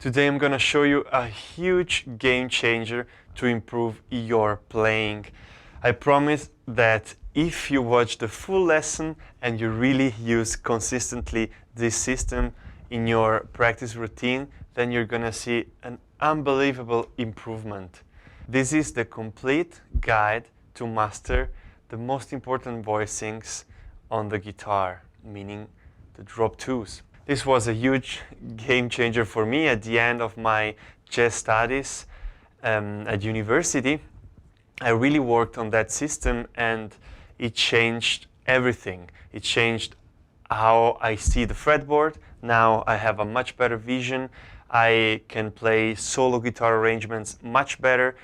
Today I'm gonna show you a huge game changer to improve your playing. I promise that if you watch the full lesson and you really use consistently this system in your practice routine, then you're gonna see an unbelievable improvement. This is the complete guide to master the most important voicings on the guitar, meaning the Drop2s. This was a huge game changer for me at the end of my jazz studies at university. I really worked on that system and it changed everything. It changed how I see the fretboard. Now I have a much better vision. I can play solo guitar arrangements much better.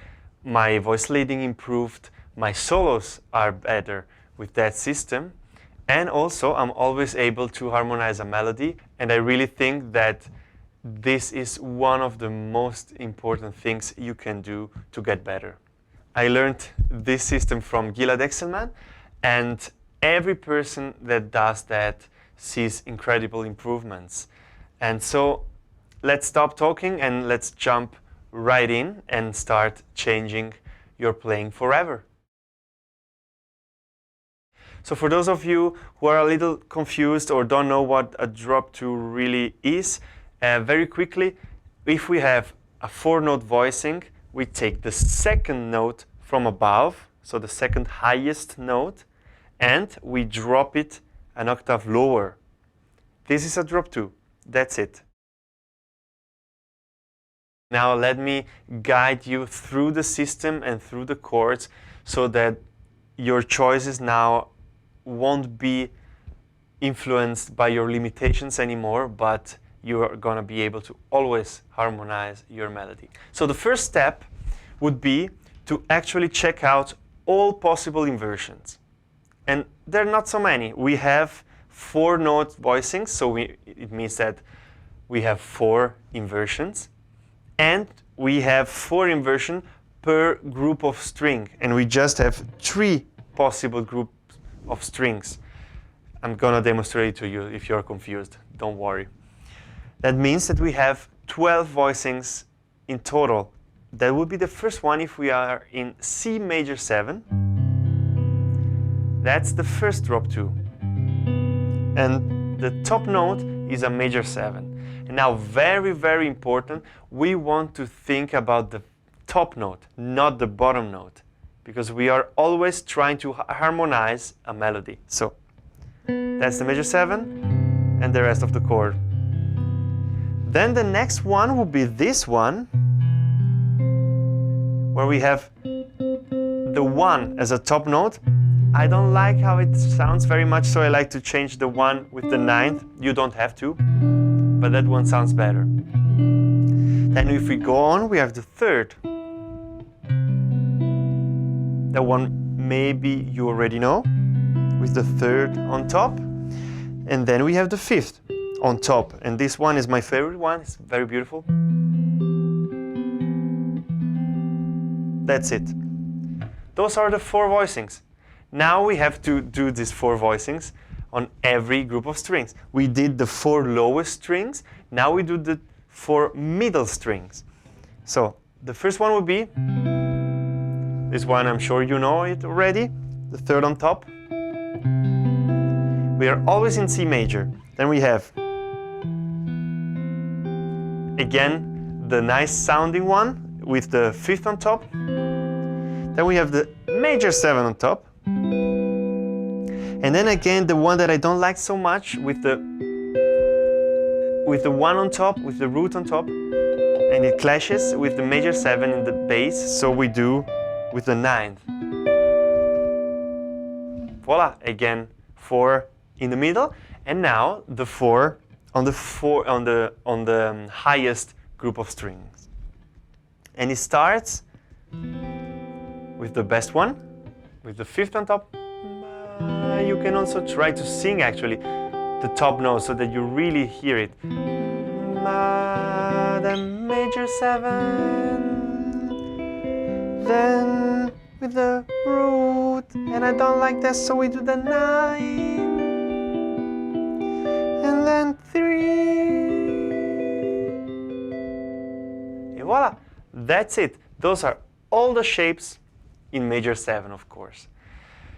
My voice leading improved. My solos are better with that system. And also, I'm always able to harmonize a melody, and I really think that this is one of the most important things you can do to get better. I learned this system from Gilad Excelman, and every person that does that sees incredible improvements. And so, let's stop talking and let's jump right in and start changing your playing forever. So for those of you who are a little confused or don't know what a Drop2 really is, very quickly, if we have a 4-note voicing, we take the second note from above, so the second highest note, and we drop it an octave lower. This is a Drop2. That's it. Now let me guide you through the system and through the chords so that your choices now won't be influenced by your limitations anymore, but you are going to be able to always harmonize your melody. So the first step would be to actually check out all possible inversions. And there are not so many. We have 4-note voicings, so it means that we have 4 inversions. And we have 4 inversions per group of string. And we just have 3 possible groups of strings. I'm gonna demonstrate it to you if you're confused, don't worry. That means that we have 12 voicings in total. That would be the first one if we are in C major 7. That's the first Drop2. And the top note is a major 7. And now very, very important, we want to think about the top note, not the bottom note, because we are always trying to harmonize a melody. So that's the major 7 and the rest of the chord. Then the next one will be this one, where we have the 1 as a top note. I don't like how it sounds very much, so I like to change the 1 with the 9th. You don't have to, but that one sounds better. Then if we go on, we have the 3rd. That one maybe you already know, with the 3rd on top. And then we have the 5th on top. And this one is my favorite one. It's very beautiful. That's it. Those are the 4 voicings. Now we have to do these 4 voicings on every group of strings. We did the 4 lowest strings. Now we do the 4 middle strings. So the first one would be this one. I'm sure you know it already. The 3rd on top. We are always in C major. Then we have, again, the nice sounding one with the 5th on top. Then we have the major 7 on top. And then again, the one that I don't like so much with the 1 on top, with the root on top. And it clashes with the major 7 in the bass, so we do with the 9th. Voila, again 4 in the middle, and now the 4 on the highest group of strings. And it starts with the best one, with the 5th on top. You can also try to sing actually the top note so that you really hear it. The major 7, then with the root, and I don't like that, so we do the 9, and then 3, voila, that's it. Those are all the shapes in major 7, of course.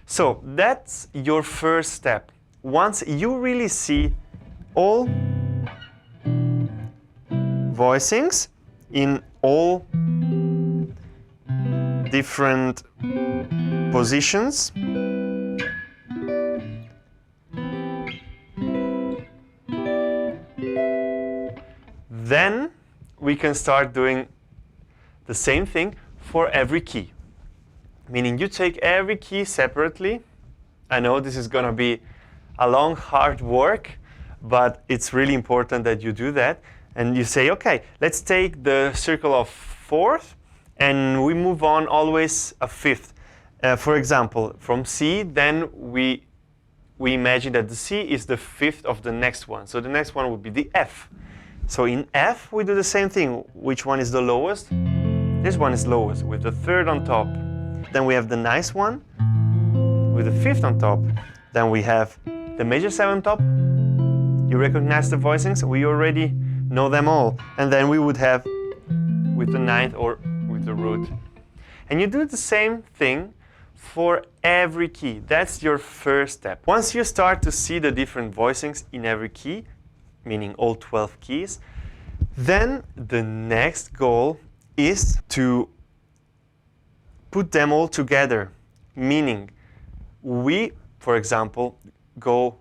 So that's your first step. Once you really see all voicings in all different positions, then we can start doing the same thing for every key. Meaning you take every key separately. I know this is going to be a long, hard work, but it's really important that you do that. And you say, okay, let's take the circle of fourth, and we move on always a fifth. For example, from C, then we imagine that the C is the fifth of the next one. So the next one would be the F. So in F, we do the same thing. Which one is the lowest? This one is lowest, with the third on top. Then we have the nice one, with the fifth on top. Then we have the major 7 top. You recognize the voicings? We already know them all. And then we would have with the ninth or with the root. And you do the same thing for every key. That's your first step. Once you start to see the different voicings in every key, meaning all 12 keys, then the next goal is to put them all together. Meaning, we, for example, go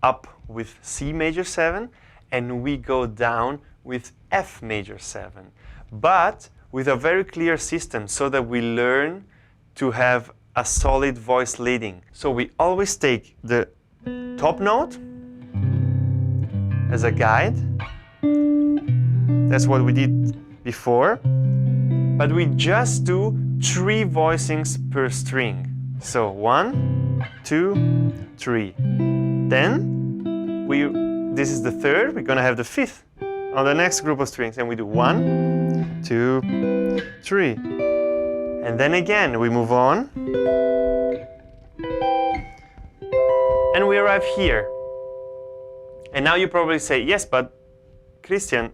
up with C major 7 and we go down with F major 7. But with a very clear system so that we learn to have a solid voice leading. So we always take the top note as a guide. That's what we did before. But we just do 3 voicings per string. So 1, 2, 3. Then this is the third, we're going to have the fifth on the next group of strings. And we do 1, 2, 3. And then again, we move on. And we arrive here. And now you probably say, yes, but Christian,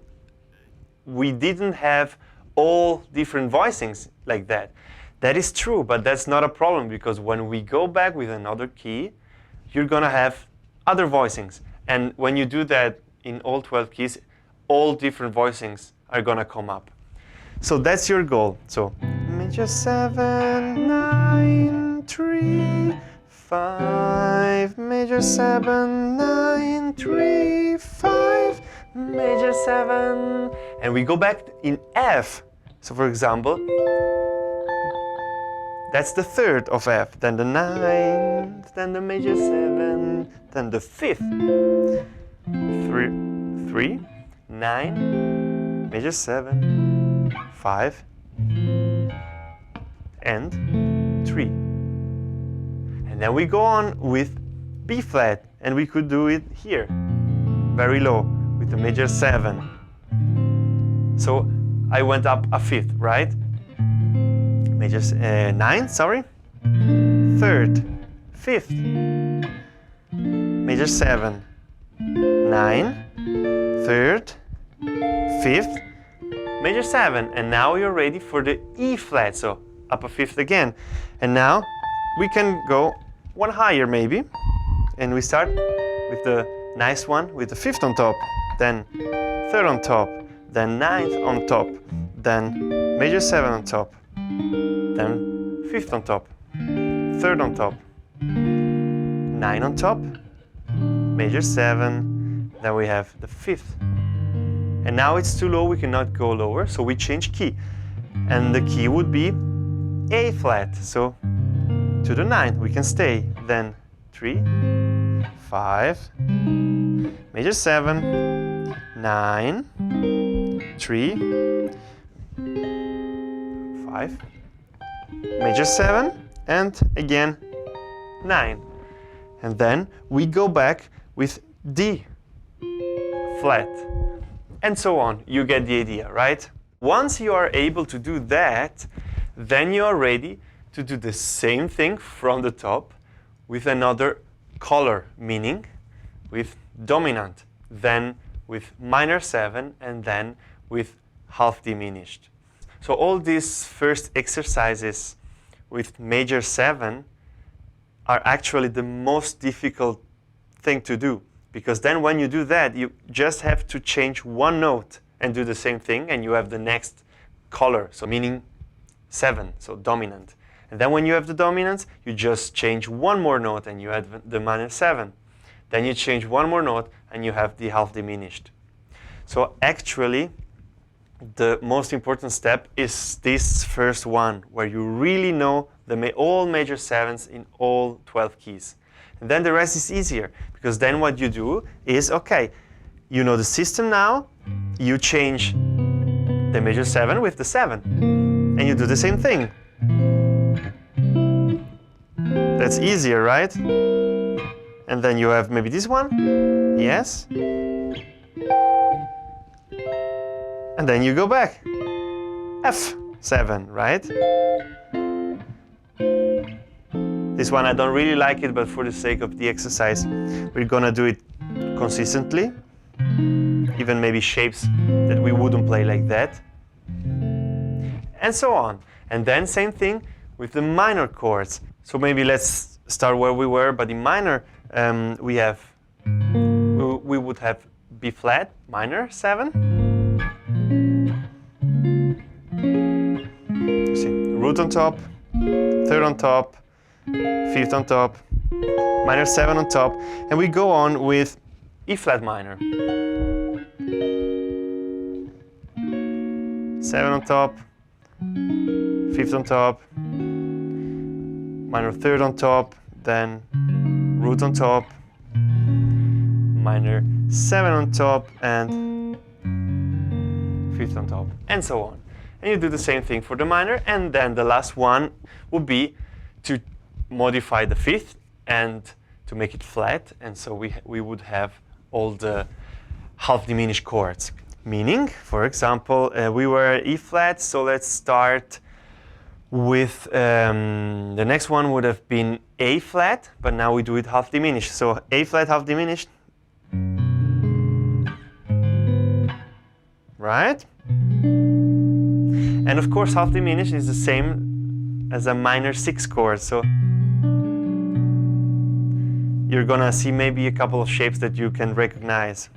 we didn't have all different voicings like that. That is true, but that's not a problem, because when we go back with another key, you're going to have other voicings. And when you do that in all 12 keys, all different voicings are going to come up. So that's your goal. So major 7, 9, 3, 5, major 7, 9, 3, 5, major 7. And we go back in F. So for example, that's the third of F, then the 9th, then the major 7, then the 5th. 3, 9, major 7, 5, and 3. And then we go on with B flat, and we could do it here, very low, with the major 7. So I went up a fifth, right? Major 9, sorry. Third, fifth, major 7, 9, third, fifth, major 7. And now you're ready for the E flat, so up a fifth again. And now we can go one higher maybe. And we start with the nice one with the fifth on top, then third on top, then ninth on top, then major 7 on top, then fifth on top, third on top, 9 on top, major 7, then we have the fifth. And now it's too low, we cannot go lower, so we change key. And the key would be A flat, so to the 9th we can stay. Then 3, 5, major 7, 9, 3, 5, major 7, and again 9. And then we go back with D flat, and so on. You get the idea, right? Once you are able to do that, then you are ready to do the same thing from the top with another color, meaning with dominant, then with minor 7, and then with half diminished. So all these first exercises with major 7 are actually the most difficult thing to do, because then when you do that, you just have to change one note and do the same thing, and you have the next color, so meaning 7, so dominant. And then when you have the dominant, you just change one more note and you have the minor 7. Then you change one more note and you have the half diminished. So actually, the most important step is this first one, where you really know all major 7s in all 12 keys. And then the rest is easier, because then what you do is, okay, you know the system now, you change the major 7 with the 7, and you do the same thing. That's easier, right? And then you have maybe this one, yes. And then you go back, F7, right? This one I don't really like it, but for the sake of the exercise, we're gonna do it consistently. Even maybe shapes that we wouldn't play like that. And so on. And then same thing with the minor chords. So maybe let's start where we were, but in minor we would have B flat, minor 7. See, root on top, third on top, fifth on top, minor 7 on top, and we go on with E flat minor. 7 on top, fifth on top, minor third on top, then root on top, minor 7 on top, and fifth on top, and so on. And you do the same thing for the minor, and then the last one would be to modify the fifth and to make it flat, and so we would have all the half diminished chords. Meaning, for example, we were at E flat, so let's start with the next one would have been A flat, but now we do it half diminished. So A flat half diminished, right? And of course, half diminished is the same as a minor 6 chord. So you're gonna see maybe a couple of shapes that you can recognize.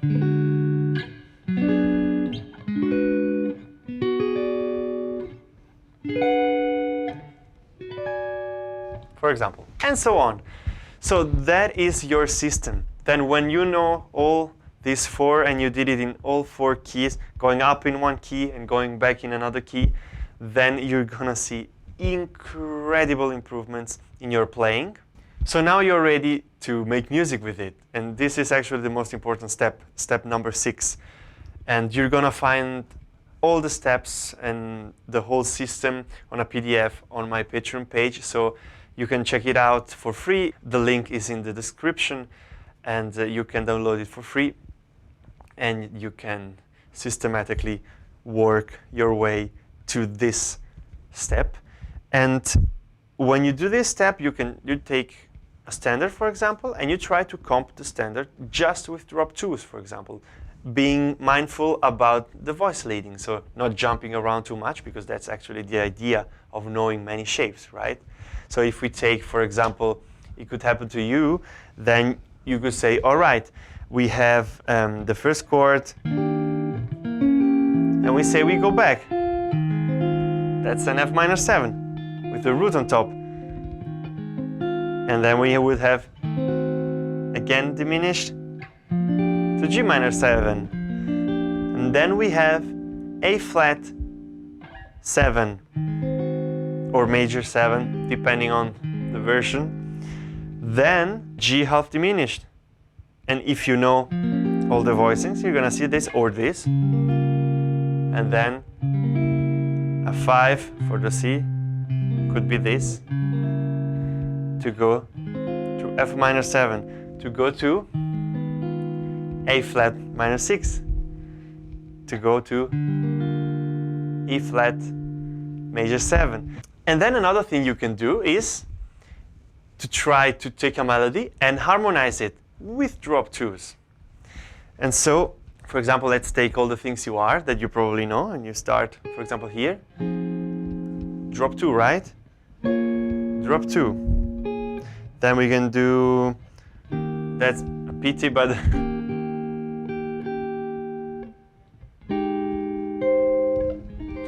For example, and so on. So that is your system. Then when you know all these 4 and you did it in all 4 keys, going up in one key and going back in another key, then you're gonna see incredible improvements in your playing. So now you're ready to make music with it. And this is actually the most important step, step number 6. And you're gonna find all the steps and the whole system on a PDF on my Patreon page. So you can check it out for free. The link is in the description, and you can download it for free. And you can systematically work your way to this step. And when you do this step, you take a standard, for example, and you try to comp the standard just with drop 2s, for example, being mindful about the voice leading, so not jumping around too much, because that's actually the idea of knowing many shapes, right? So if we take, for example, it could happen to you, then you could say, all right, we have the first chord, and we say we go back. That's an F minor 7 with the root on top. And then we would have, again diminished, to G minor 7. And then we have A flat 7, or major 7, depending on the version. Then G half diminished. And if you know all the voicings, you're gonna see this or this. And then a 5 for the C, could be this, to go to F minor 7, to go to A flat minor 6, to go to E flat major 7. And then another thing you can do is to try to take a melody and harmonize it with drop 2s. And so For example, let's take all the things you are that you probably know, and you start, for example, here. Drop 2, right? Drop 2. Then we can do, that's a pity, but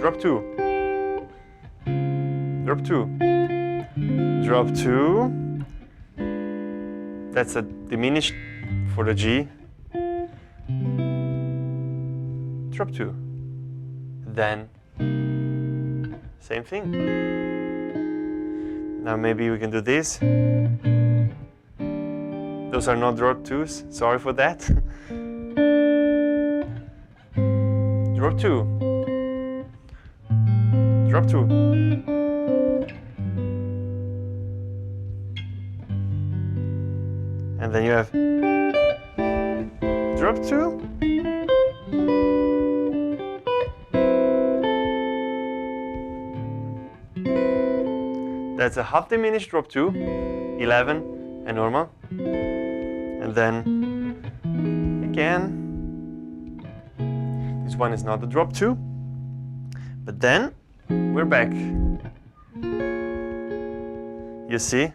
drop 2. Drop 2. Drop 2. That's a diminished for the G. Drop 2. Then same thing. Now maybe we can do this. Those are not drop 2s, sorry for that. Drop 2. Drop 2. And then you have drop 2. That's a half diminished drop 2, 11 and normal. And then again, this one is not the drop 2, but then we're back. You see?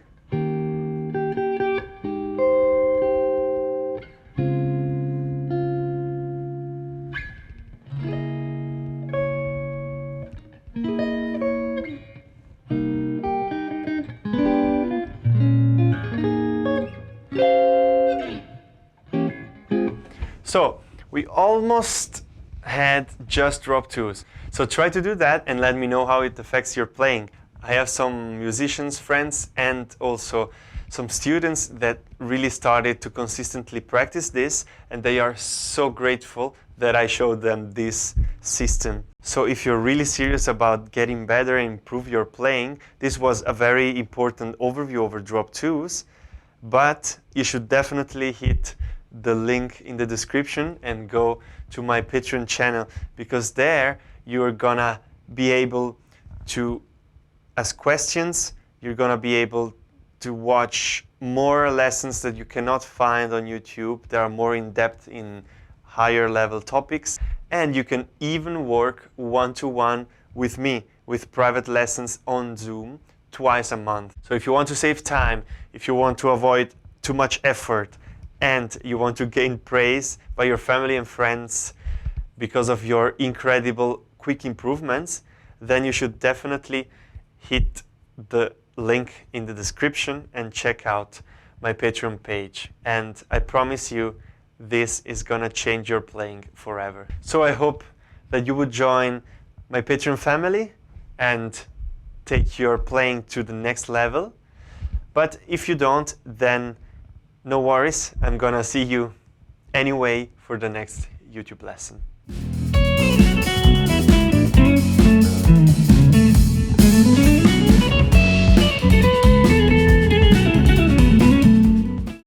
So we almost had just drop 2s. So try to do that and let me know how it affects your playing. I have some musicians, friends, and also some students that really started to consistently practice this, and they are so grateful that I showed them this system. So if you're really serious about getting better and improve your playing, this was a very important overview over drop 2s, but you should definitely hit the link in the description and go to my Patreon channel, because there you're gonna be able to ask questions, you're gonna be able to watch more lessons that you cannot find on YouTube. They are more in depth in higher level topics, and you can even work one-to-one with me with private lessons on Zoom twice a month. So if you want to save time, if you want to avoid too much effort, and you want to gain praise by your family and friends because of your incredible quick improvements, then you should definitely hit the link in the description and check out my Patreon page. And I promise you, this is gonna change your playing forever. So I hope that you would join my Patreon family and take your playing to the next level. But if you don't, then no worries, I'm gonna see you anyway for the next YouTube lesson.